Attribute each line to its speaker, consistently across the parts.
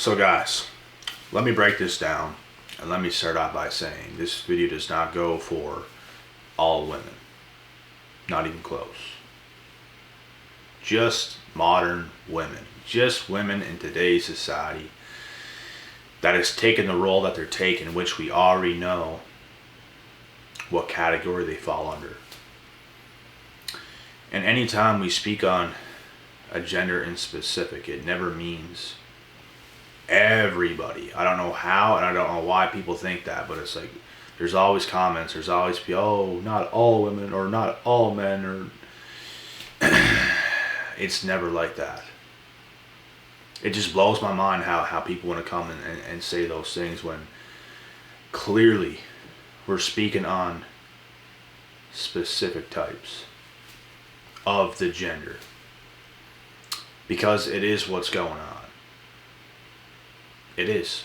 Speaker 1: So guys, let me break this down, and let me start out by saying this video does not go for all women. Not even close. Just modern women. Just women in today's society that has taken the role that they're taking, which we already know what category they fall under. And anytime we speak on a gender in specific, it never means everybody. I don't know how, and I don't know why people think that, but it's like there's always comments, there's always oh, not all women or not all men, or it's never like that. It just blows my mind how people want to come and say those things when clearly we're speaking on specific types of the gender, because it is what's going on. It is.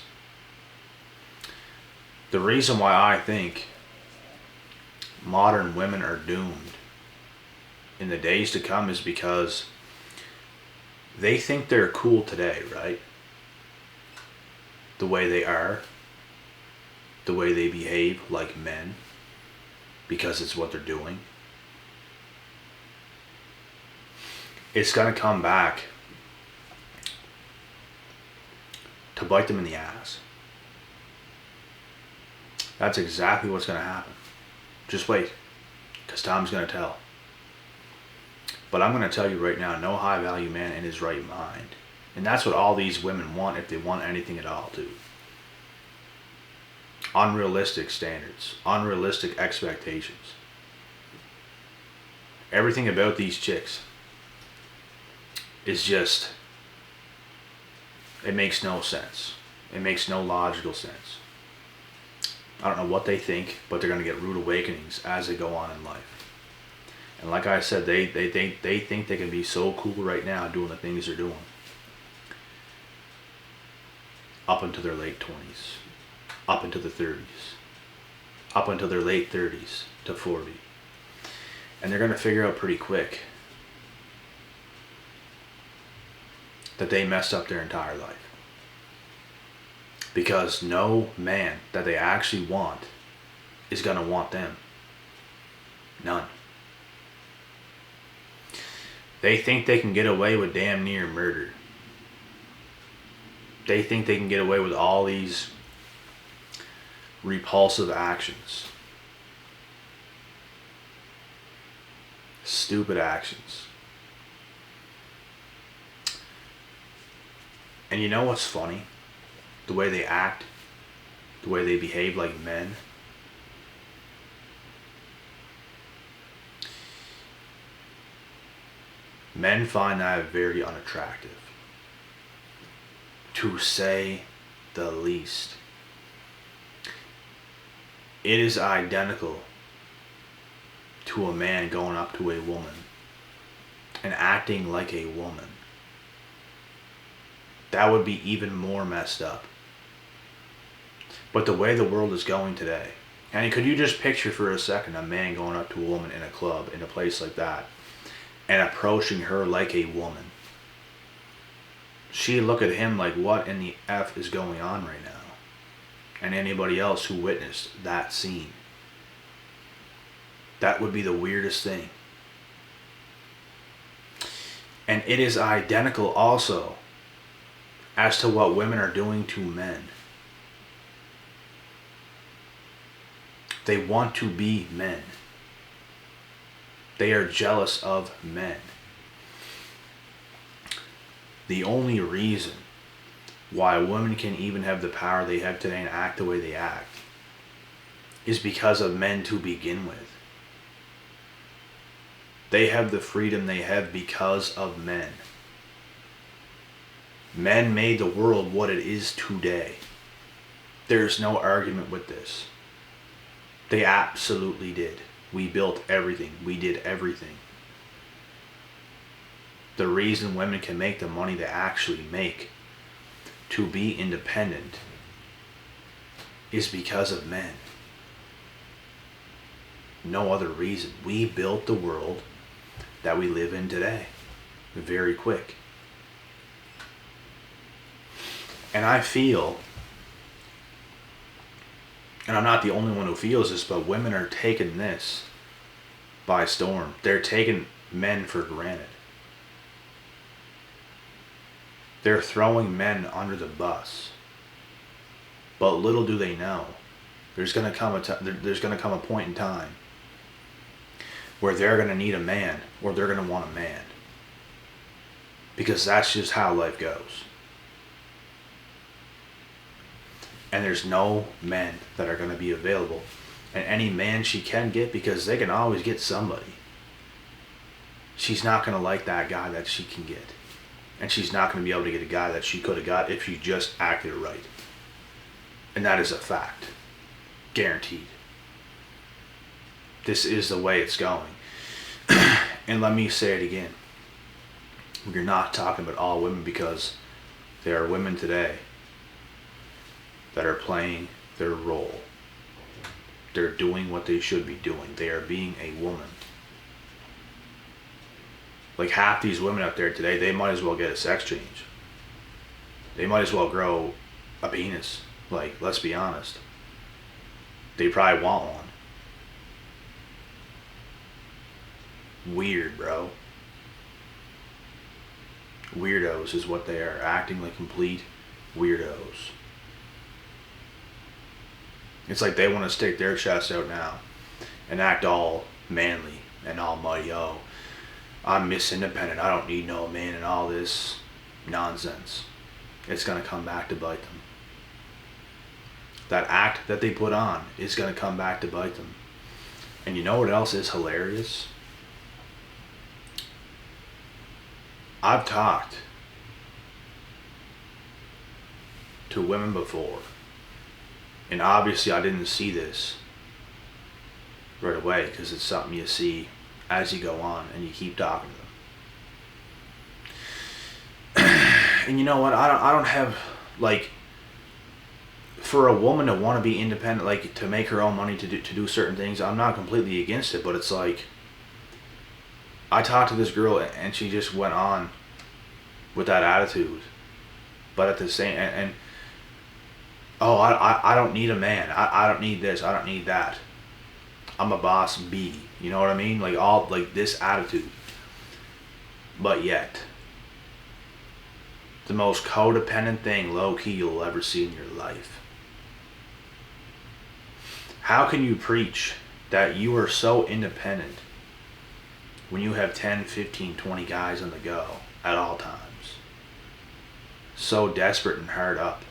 Speaker 1: The reason why I think modern women are doomed in the days to come is because they think they're cool today, right? The way they are, the way they behave like men, because it's what they're doing. It's going to come back to bite them in the ass. That's exactly what's going to happen. Just wait, because Tom's going to tell. But I'm going to tell you right now, no high value man in his right mind. And that's what all these women want, if they want anything at all, too. Unrealistic standards, unrealistic expectations. Everything about these chicks is just, it makes no sense. It makes no logical sense. I don't know what they think, but they're going to get rude awakenings as they go on in life. And like I said, they think they can be so cool right now doing the things they're doing. Up into their late 20s. Up into the 30s. Up into their late 30s to 40. And they're going to figure out pretty quick that they messed up their entire life. Because no man that they actually want is going to want them. None. They think they can get away with damn near murder. They think they can get away with all these repulsive actions. Stupid actions. And you know what's funny? The way they act, the way they behave like men. Men find that very unattractive, to say the least. It is identical to a man going up to a woman and acting like a woman. That would be even more messed up. But the way the world is going today, and could you just picture for a second a man going up to a woman in a club, in a place like that, and approaching her like a woman? She'd look at him like, what in the F is going on right now? And anybody else who witnessed that scene. That would be the weirdest thing. And it is identical also as to what women are doing to men. They want to be men. They are jealous of men. The only reason why women can even have the power they have today and act the way they act is because of men to begin with. They have the freedom they have because of men. Men made the world what it is today. There's no argument with this. They absolutely did. We built everything. We did everything. The reason women can make the money they actually make to be independent is because of men. No other reason. We built the world that we live in today. Very quick. And I feel, and I'm not the only one who feels this, but women are taking this by storm. They're taking men for granted. They're throwing men under the bus. But little do they know, there's going to come a point in time where they're going to need a man, or they're going to want a man. Because that's just how life goes. And there's no men that are going to be available. And any man she can get, because they can always get somebody, she's not going to like that guy that she can get. And she's not going to be able to get a guy that she could have got if she just acted right. And that is a fact. Guaranteed. This is the way it's going. And let me say it again. We're not talking about all women, because there are women today that are playing their role. They're doing what they should be doing. They are being a woman. Like half these women out there today, they might as well get a sex change. They might as well grow a penis. Like, let's be honest. They probably want one. Weird, bro. Weirdos is what they are. Acting like complete weirdos. It's like they want to stick their chest out now and act all manly and almighty. Oh, I'm Miss Independent. I don't need no man, and all this nonsense. It's going to come back to bite them. That act that they put on is going to come back to bite them. And you know what else is hilarious? I've talked to women before, and obviously I didn't see this right away, because it's something you see as you go on and you keep talking to them. And you know what? I don't have, like, for a woman to want to be independent, like to make her own money, to do certain things, I'm not completely against it, but it's like, I talked to this girl and she just went on with that attitude, but at the same, I don't need a man, I don't need this, I don't need that, I'm a boss bee, you know what I mean, like all, like this attitude. But yet, the most codependent thing, low-key, you'll ever see in your life. How can you preach that you are so independent when you have 10, 15, 20 guys on the go at all times? So desperate and hard up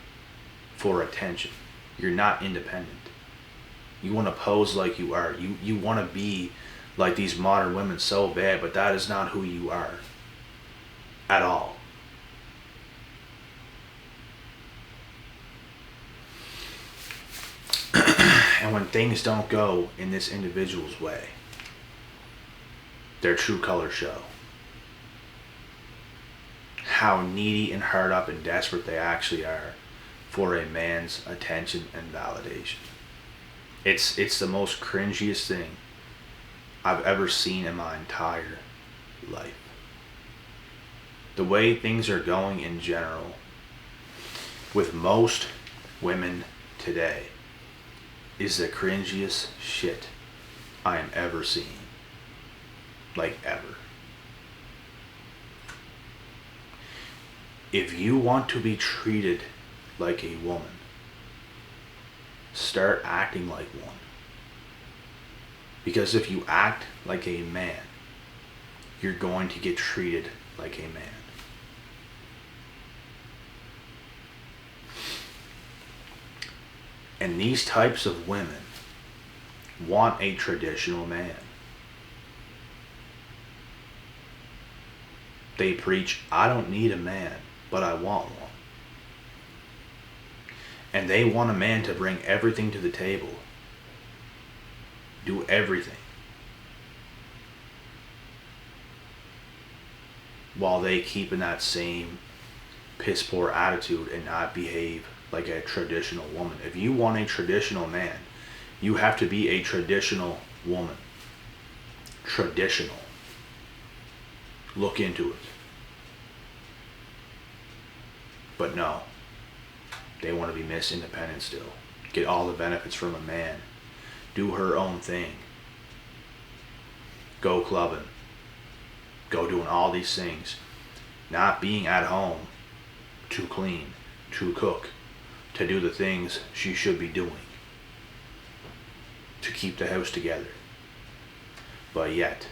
Speaker 1: for attention. You're not independent. You want to pose like you are. You want to be like these modern women so bad, but that is not who you are at all. And when things don't go in this individual's way, their true colors show. How needy and hard up and desperate they actually are for a man's attention and validation. It's the most cringiest thing I've ever seen in my entire life. The way things are going in general with most women today is the cringiest shit I am ever seeing. Like, ever. If you want to be treated like a woman, start acting like one. Because if you act like a man, you're going to get treated like a man. And these types of women want a traditional man. They preach, I don't need a man, but I want one. And they want a man to bring everything to the table. Do everything. While they keep in that same piss poor attitude and not behave like a traditional woman. If you want a traditional man, you have to be a traditional woman. Traditional. Look into it. But no. They want to be Miss Independent still. Get all the benefits from a man. Do her own thing. Go clubbing. Go doing all these things. Not being at home to clean, to cook, to do the things she should be doing. To keep the house together. But yet,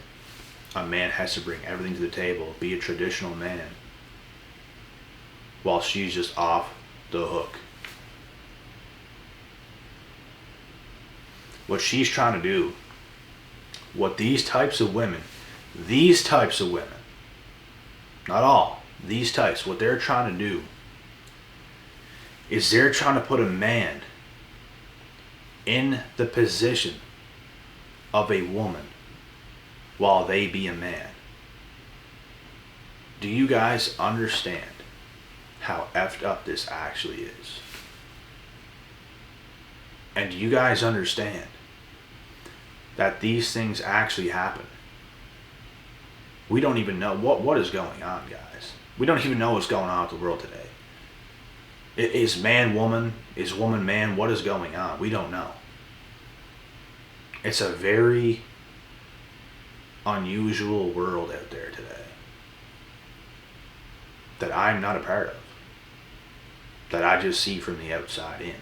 Speaker 1: a man has to bring everything to the table, be a traditional man, while she's just off the hook. What she's trying to do, what these types of women, not all, these types, what they're trying to do is they're trying to put a man in the position of a woman while they be a man. Do you guys understand how effed up this actually is? And do you guys understand that these things actually happen? We don't even know what is going on, guys. We don't even know what's going on with the world today. Is man woman? Is woman man? What is going on? We don't know. It's a very unusual world out there today that I'm not a part of. That I just see from the outside in.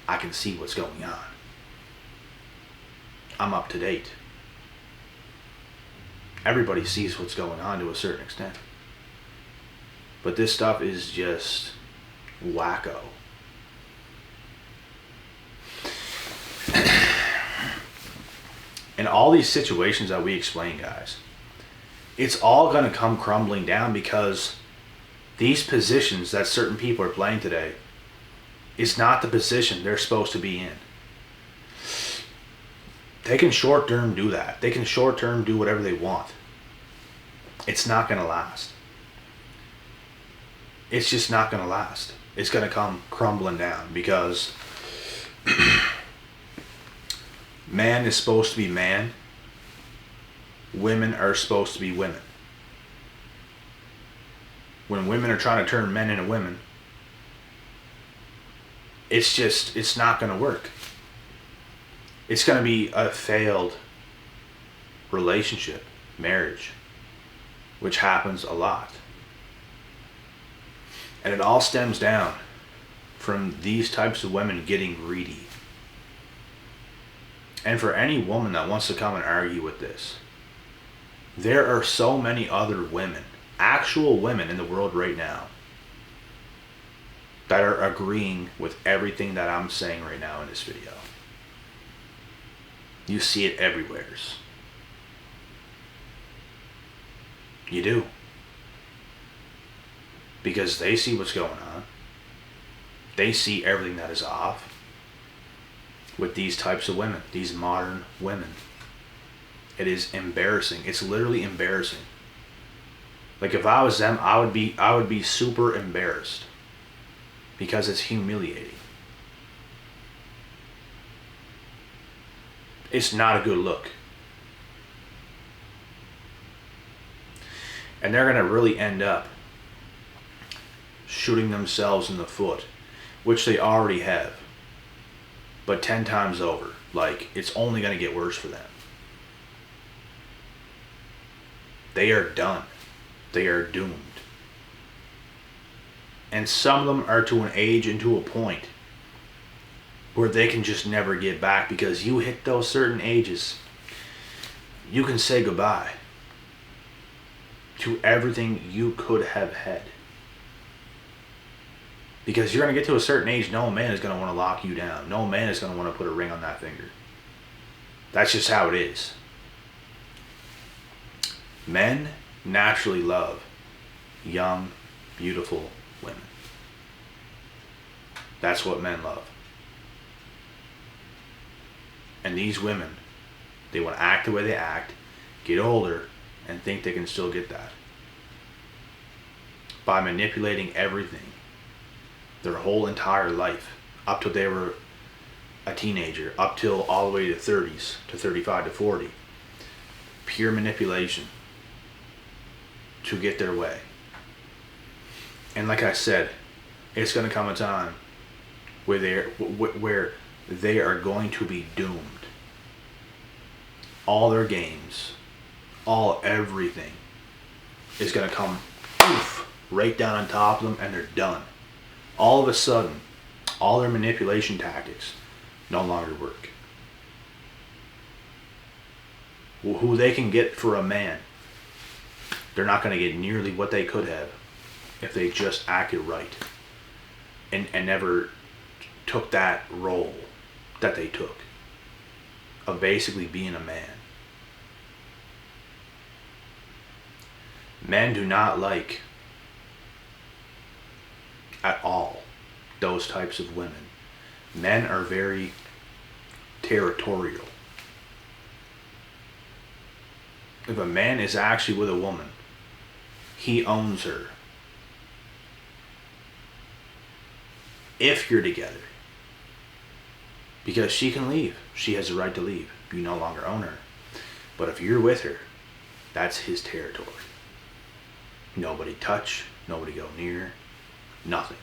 Speaker 1: I can see what's going on. I'm up to date. Everybody sees what's going on to a certain extent. But this stuff is just wacko. And all these situations that we explain, guys, it's all going to come crumbling down because these positions that certain people are playing today is not the position they're supposed to be in. They can short-term do that. They can short-term do whatever they want. It's not going to last. It's just not going to last. It's going to come crumbling down because man is supposed to be man. Women are supposed to be women. When women are trying to turn men into women, it's not going to work. It's going to be a failed relationship, marriage, which happens a lot. And it all stems down from these types of women getting greedy. And for any woman that wants to come and argue with this, there are so many other women, actual women in the world right now, that are agreeing with everything that I'm saying right now in this video. You see it everywhere. You do. Because they see what's going on. They see everything that is off with these types of women, these modern women. It is embarrassing. It's literally embarrassing. Like if I was them, I would be super embarrassed because it's humiliating. It's not a good look. And they're going to really end up shooting themselves in the foot, which they already have, but 10 times over. Like, it's only going to get worse for them. They are done. They are doomed. And some of them are to an age and to a point where they can just never get back, because you hit those certain ages, you can say goodbye to everything you could have had. Because you're going to get to a certain age, no man is going to want to lock you down. No man is going to want to put a ring on that finger. That's just how it is. Men naturally love young, beautiful women. That's what men love. And these women, they want to act the way they act, get older, and think they can still get that. By manipulating everything. Their whole entire life, up till they were a teenager, up till all the way to 30s, to 35 to 40. Pure manipulation to get their way. And like I said, It's going to come a time where they are going to be doomed. All their games, everything is going to come right down on top of them, and they're done. All of a sudden, all their manipulation tactics no longer work. Who they can get for a man, they're not going to get nearly what they could have if they just acted right and never took that role that they took of basically being a man. Men do not like at all those types of women. Men are very territorial. If a man is actually with a woman, he owns her. If you're together. Because she can leave. She has the right to leave. You no longer own her. But if you're with her, that's his territory. Nobody touch, nobody go near, nothing.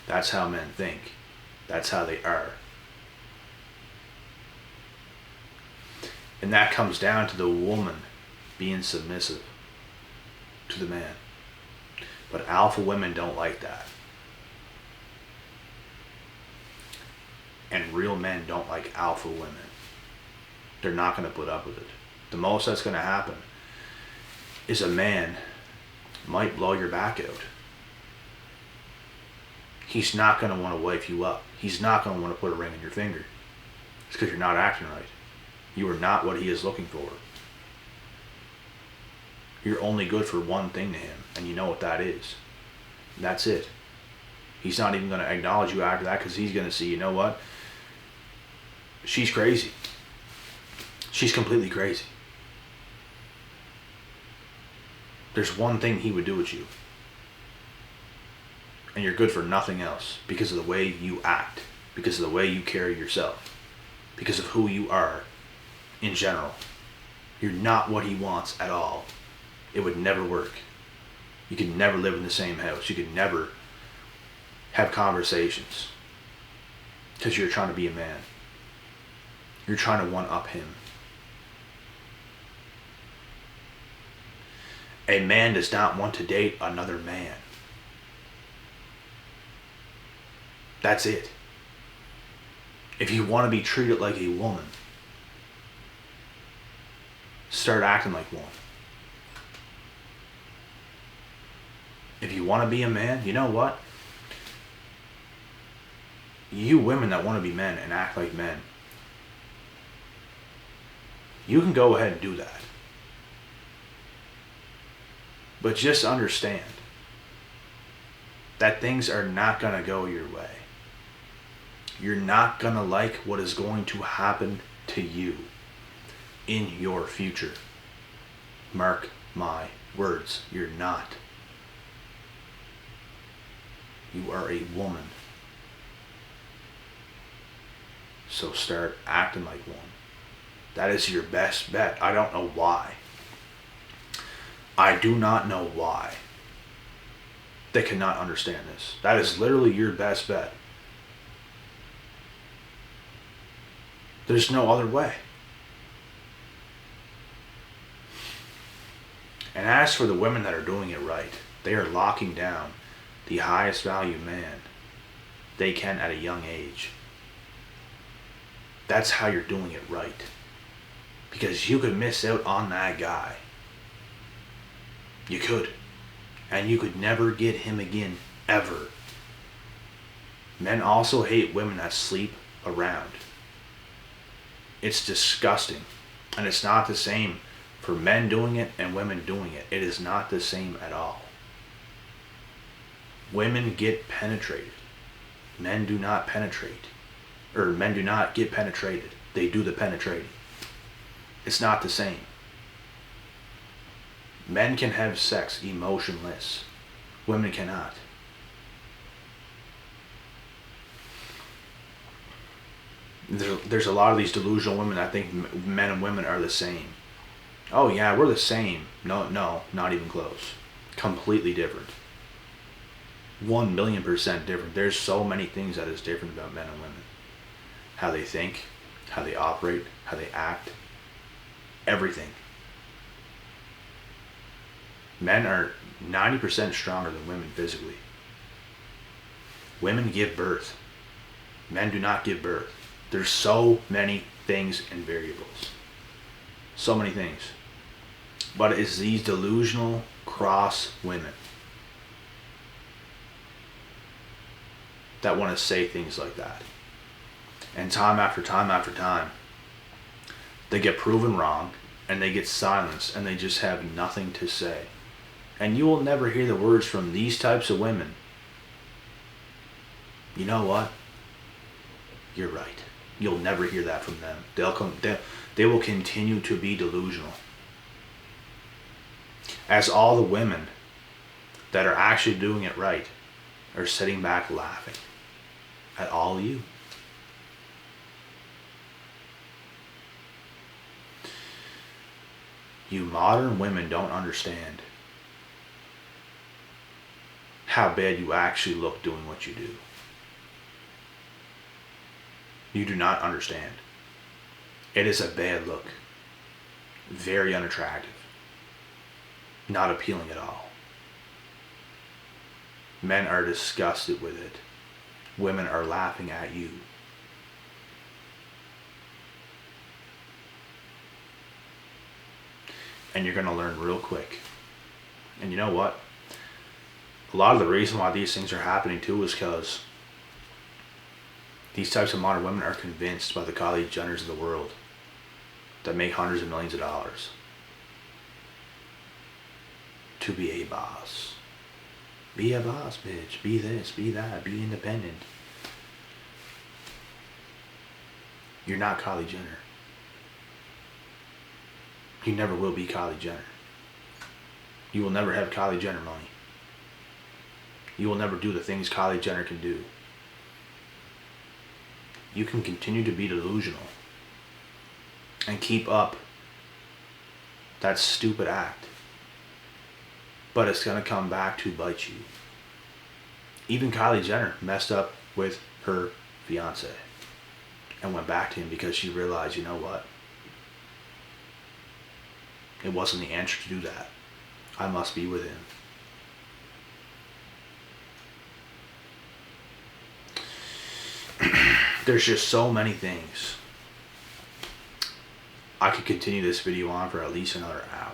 Speaker 1: That's how men think. That's how they are. And that comes down to the woman being submissive to the man. But alpha women don't like that. And real men don't like alpha women. They're not going to put up with it. The most that's going to happen is a man might blow your back out. He's not going to want to wife you up. He's not going to want to put a ring on your finger. It's because you're not acting right. You are not what he is looking for. You're only good for one thing to him, and you know what that is. That's it. He's not even going to acknowledge you after that because he's going to see, you know what? She's crazy. She's completely crazy. There's one thing he would do with you. And you're good for nothing else because of the way you act, because of the way you carry yourself, because of who you are in general. You're not what he wants at all. It would never work. You could never live in the same house. You could never have conversations because you're trying to be a man. You're trying to one-up him. A man does not want to date another man. That's it. If you want to be treated like a woman, start acting like one. If you want to be a man, you know what? You women that want to be men and act like men, you can go ahead and do that. But just understand that things are not going to go your way. You're not going to like what is going to happen to you in your future. Mark my words, you're not. You are a woman. So start acting like one. That is your best bet. I don't know why. I do not know why they cannot understand this. That is literally your best bet. There's no other way. And as for the women that are doing it right, they are locking down the highest value man they can at a young age. That's how you're doing it right. Because you could miss out on that guy. You could. And you could never get him again, ever. Men also hate women that sleep around. It's disgusting. And it's not the same for men doing it and women doing it. It is not the same at all. Women get penetrated. Men do not penetrate. Or men do not get penetrated. They do the penetrating. It's not the same. Men can have sex emotionless. Women cannot. There's a lot of these delusional women that think men and women are the same. Oh yeah, we're the same. No, not even close. Completely different. 1,000,000% different. There's so many things that is different about men and women. How they think, how they operate, how they act, everything. Men are 90% stronger than women physically. Women give birth. Men do not give birth. There's so many things and variables. So many things. But it's these delusional cross women that want to say things like that. And time after time after time, they get proven wrong and they get silenced and they just have nothing to say. And you will never hear the words from these types of women. You know what? You're right. You'll never hear that from them. They will continue to be delusional. As all the women that are actually doing it right are sitting back laughing at all you. You modern women don't understand how bad you actually look doing what you do. You do not understand. It is a bad look. Very unattractive. Not appealing at all. Men are disgusted with it. Women are laughing at you. And you're going to learn real quick. And you know what? A lot of the reason why these things are happening too is because these types of modern women are convinced by the Kylie Jenners of the world that make hundreds of millions of dollars to be a boss. Be a boss, bitch. Be this, be that, be independent. You're not Kylie Jenner. You never will be Kylie Jenner. You will never have Kylie Jenner money. You will never do the things Kylie Jenner can do. You can continue to be delusional and keep up that stupid act, but it's going to come back to bite you. Even Kylie Jenner messed up with her fiance and went back to him because she realized, you know what? It wasn't the answer to do that. I must be with him. There's just so many things. I could continue this video on for at least another hour.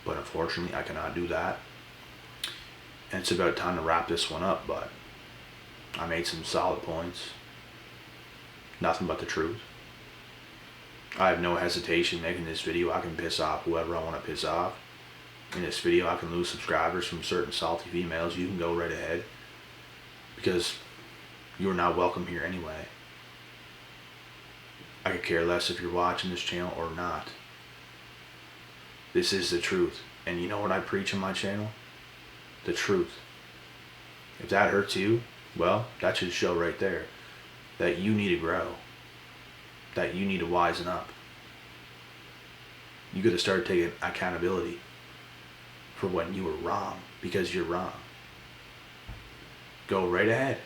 Speaker 1: But unfortunately, I cannot do that. And it's about time to wrap this one up, but I made some solid points. Nothing but the truth. I have no hesitation making this video. I can piss off whoever I want to piss off. In this video, I can lose subscribers from certain salty females. You can go right ahead, because you're not welcome here anyway. I could care less if you're watching this channel or not. This is the truth. And you know what I preach on my channel? The truth. If that hurts you, well, that should show right there that you need to grow. That you need to wisen up. You got to start taking accountability for when you were wrong, because you're wrong. Go right ahead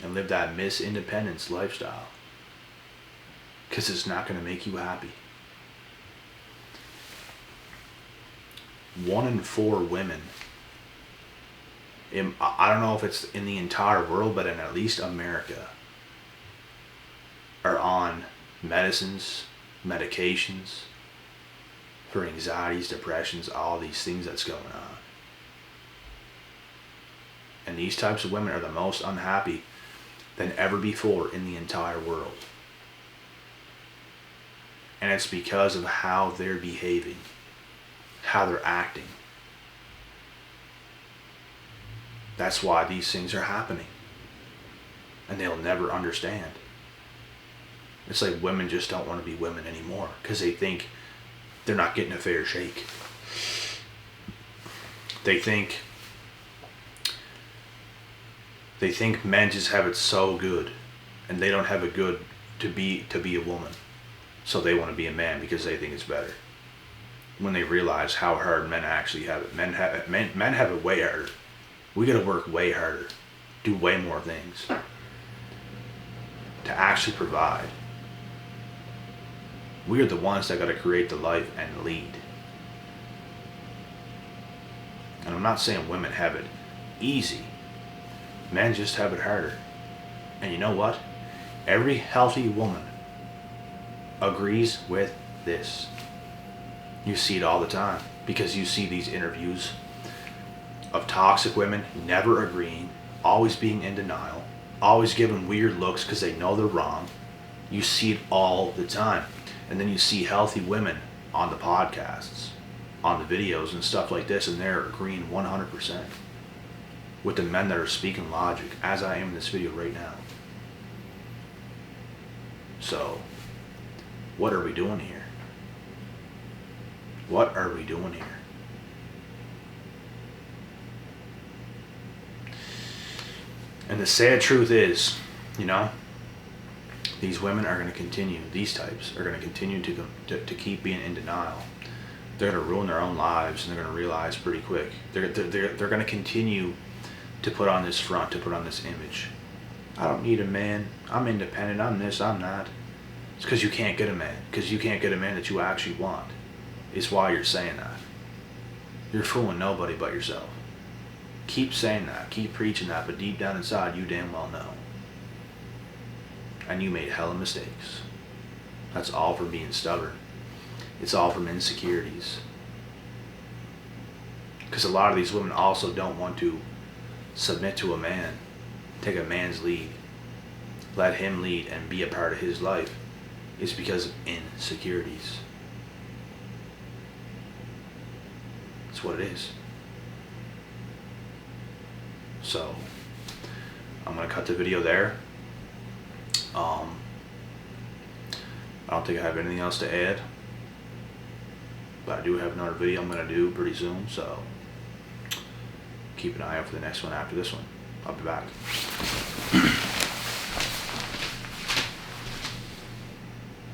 Speaker 1: and live that Miss Independence lifestyle, because it's not going to make you happy. 1 in 4 women, I don't know if it's in the entire world, but in at least America, are on medicines, medications for anxieties, depressions, all these things that's going on. And these types of women are the most unhappy than ever before in the entire world. And it's because of how they're behaving, how they're acting. That's why these things are happening. And they'll never understand. It's like women just don't want to be women anymore because they think they're not getting a fair shake. They think men just have it so good and they don't have it good to be a woman. So they want to be a man because they think it's better. when they realize how hard men actually have it. Men have it way harder. We gotta work way harder, do way more things to actually provide. We are the ones that gotta create the life and lead. And I'm not saying women have it easy. Men just have it harder. And you know what? Every healthy woman agrees with this. You see it all the time because you see these interviews of toxic women never agreeing, always being in denial, always giving weird looks because they know they're wrong. You see it all the time. And then you see healthy women on the podcasts, on the videos and stuff like this, and they're agreeing 100% with the men that are speaking logic, as I am in this video right now. So, what are we doing here? What are we doing here? And the sad truth is, you know, these women are going to continue, these types are going to continue to keep being in denial. They're going to ruin their own lives, and they're going to realize pretty quick. They're going to continue to put on this front, to put on this image. I don't need a man. I'm independent. I'm this. I'm that. It's because you can't get a man. Because you can't get a man that you actually want. It's why you're saying that. You're fooling nobody but yourself. Keep saying that. Keep preaching that. But deep down inside, you damn well know. And you made hella mistakes. That's all from being stubborn. It's all from insecurities. Because a lot of these women also don't want to submit to a man. Take a man's lead. Let him lead and be a part of his life. It's because of insecurities. That's what it is. So, I'm going to cut the video there. I don't think I have anything else to add. But I do have another video I'm going to do pretty soon. So, keep an eye out for the next one after this one. I'll be back.